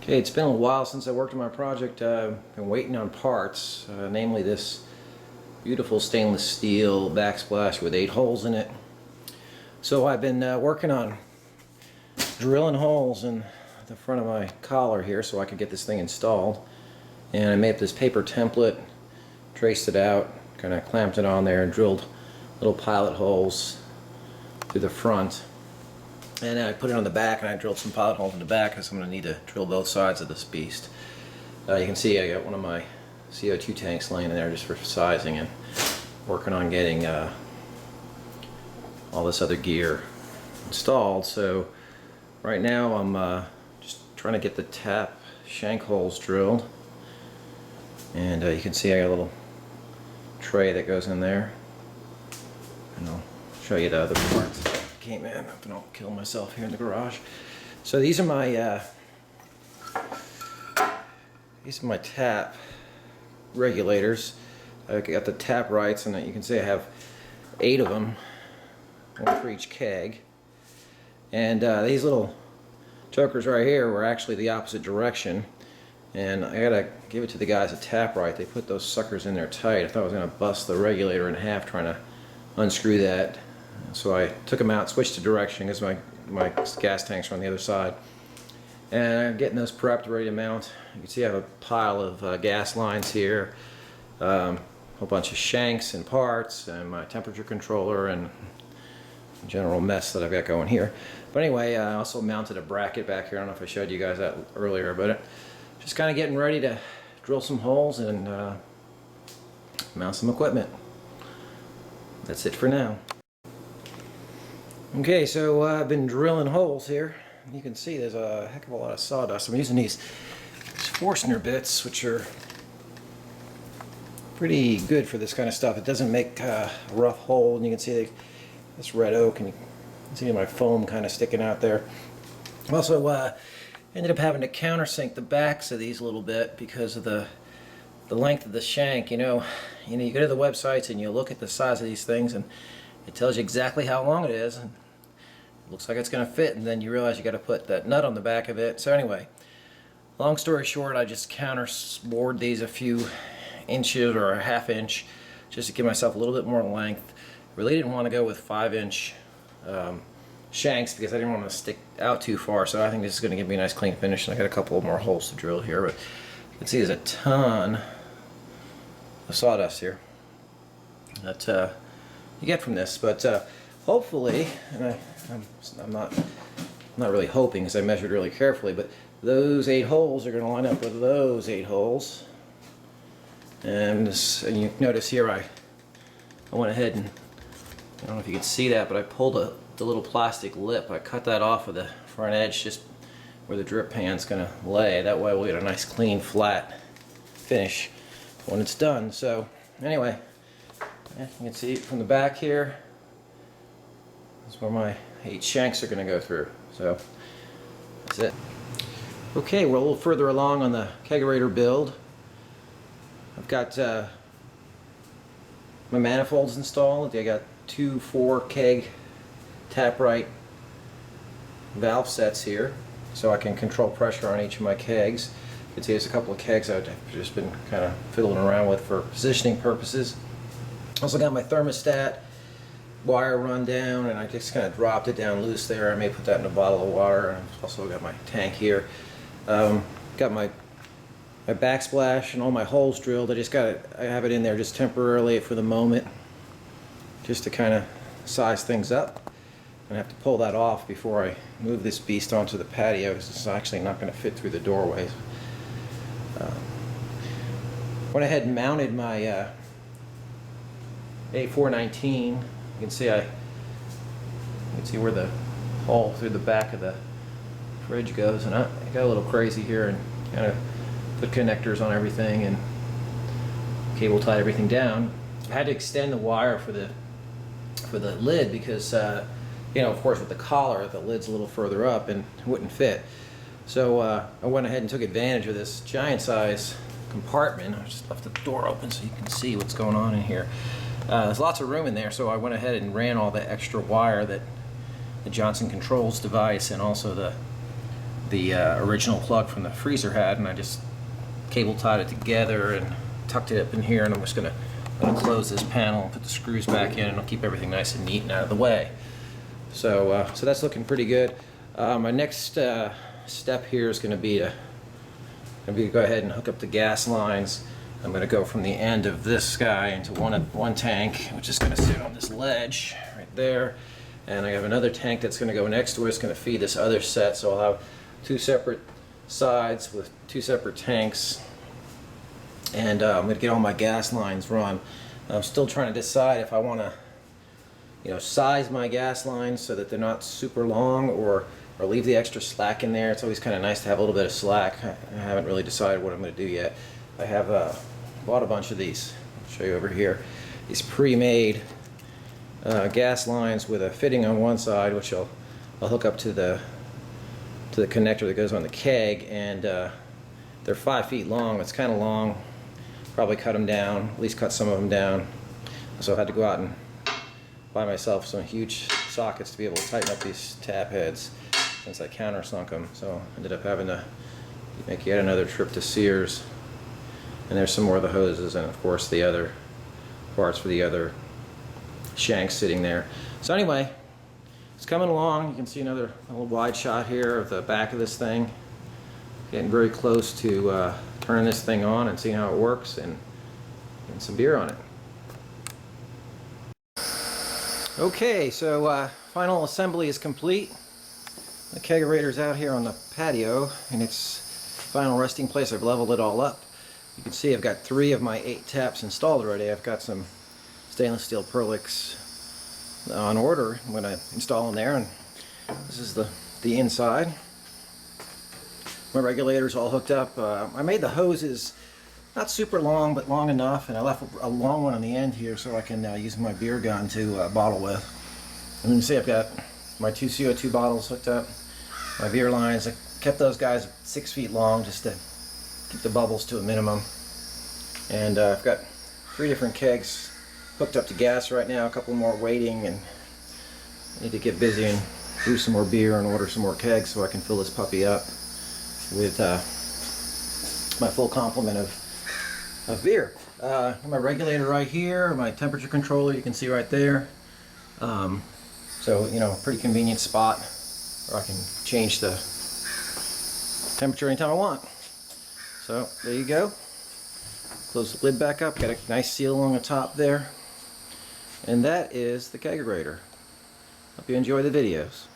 Okay, it's been a while since I worked on my project. I've been waiting on parts, namely this beautiful stainless steel backsplash with 8 holes in it. So I've been working on drilling holes in the front of my collar here so I could get this thing installed. And I made up this paper template, traced it out, kind of clamped it on there and drilled little pilot holes through the front. And then I put it on the back, and I drilled some pilot holes in the back because I'm going to need to drill both sides of this beast. You can see I got one of my CO2 tanks laying in there just for sizing, and working on getting all this other gear installed. So right now I'm just trying to get the tap shank holes drilled, and you can see I got a little tray that goes in there, and I'll show you the other parts. Came in, I don't kill myself here in the garage. So these are my tap regulators. I got the tap rights, and you can see I have 8 of them, one for each keg. And these little chokers right here were actually the opposite direction, and I gotta give it to the guys at Tap Right. They put those suckers in there tight. I thought I was gonna bust the regulator in half trying to unscrew that. So I took them out, switched the direction because my gas tanks are on the other side. And I'm getting those prepped, ready to mount. You can see I have a pile of gas lines here, a whole bunch of shanks and parts, and my temperature controller, and the general mess that I've got going here. But anyway, I also mounted a bracket back here. I don't know if I showed you guys that earlier, but just kind of getting ready to drill some holes and mount some equipment. That's it for now. Okay, so I've been drilling holes here. You can see there's a heck of a lot of sawdust. I'm using these Forstner bits, which are pretty good for this kind of stuff. It doesn't make a rough hole, and you can see this red oak, and you can see my foam kind of sticking out there. Also, ended up having to countersink the backs of these a little bit because of the length of the shank. You go to the websites and you look at the size of these things, and it tells you exactly how long it is, and it looks like it's going to fit, and then you realize you got to put that nut on the back of it. So anyway, long story short, I just counterbored these a few inches or a ½ inch just to give myself a little bit more length. Really didn't want to go with 5-inch shanks because I didn't want to stick out too far, so I think this is going to give me a nice clean finish, and I got a couple more holes to drill here, but you can see there's a ton of sawdust here that you get from this. But hopefully, and I'm not really hoping because I measured really carefully, but those 8 holes are going to line up with those 8 holes. And you notice here I went ahead and, I don't know if you can see that, but I pulled the little plastic lip. I cut that off of the front edge just where the drip pan's going to lay. That way we'll get a nice clean flat finish when it's done. So anyway, you can see from the back here, that's where my 8 shanks are going to go through. So that's it. Okay, we're a little further along on the Kegerator build. I've got my manifolds installed. I got 2 4-keg tap right valve sets here, so I can control pressure on each of my kegs. You can see there's a couple of kegs I've just been kind of fiddling around with for positioning purposes. Also got my thermostat wire run down, and I just kind of dropped it down loose there. I may put that in a bottle of water. And I've also got my tank here. Got my backsplash and all my holes drilled. I have it in there just temporarily for the moment, just to kind of size things up. I have to pull that off before I move this beast onto the patio, because it's actually not going to fit through the doorways. Went ahead and mounted my A419. You can see where the hole through the back of the fridge goes, and I got a little crazy here and kind of put connectors on everything and cable tied everything down. I had to extend the wire for the lid because of course with the collar the lid's a little further up and it wouldn't fit. So I went ahead and took advantage of this giant size compartment. I just left the door open so you can see what's going on in here. There's lots of room in there, so I went ahead and ran all the extra wire that the Johnson Controls device and also the the original plug from the freezer had, and I just cable tied it together and tucked it up in here, and I'm just gonna close this panel and put the screws back in, and I'll keep everything nice and neat and out of the way. So so that's looking pretty good. My next step here is going to be to go ahead and hook up the gas lines. I'm going to go from the end of this guy into one tank, which is going to sit on this ledge right there, and I have another tank that's going to go next to it. It's going to feed this other set, so I'll have two separate sides with two separate tanks, and I'm going to get all my gas lines run. I'm still trying to decide if I want to size my gas lines so that they're not super long, or leave the extra slack in there. It's always kind of nice to have a little bit of slack. I haven't really decided what I'm going to do yet. I have bought a bunch of these. I'll show you over here. These pre-made gas lines with a fitting on one side, which I'll hook up to the connector that goes on the keg, and they're 5 feet long. It's kind of long. Probably cut them down, at least cut some of them down. So I had to go out and buy myself some huge sockets to be able to tighten up these tab heads, since I countersunk them. So I ended up having to make yet another trip to Sears. And there's some more of the hoses, and of course the other parts for the other shanks sitting there. So anyway, it's coming along. You can see a little wide shot here of the back of this thing. Getting very close to turning this thing on and seeing how it works, and getting some beer on it. Okay, so final assembly is complete. The kegerator's out here on the patio in its final resting place. I've leveled it all up. You can see I've got 3 of my 8 taps installed already. I've got some stainless steel Perlix on order. I'm going to install them there, and this is the inside. My regulator's all hooked up. I made the hoses not super long, but long enough, and I left a long one on the end here so I can use my beer gun to bottle with. And you can see I've got my 2 CO2 bottles hooked up, my beer lines. I kept those guys 6 feet long just to keep the bubbles to a minimum. And I've got 3 different kegs hooked up to gas right now, a couple more waiting, and I need to get busy and brew some more beer and order some more kegs so I can fill this puppy up with my full complement of beer. My regulator right here, my temperature controller you can see right there. So pretty convenient spot where I can change the temperature anytime I want. So there you go. Close the lid back up, got a nice seal on the top there. And that is the Kegerator. Hope you enjoy the videos.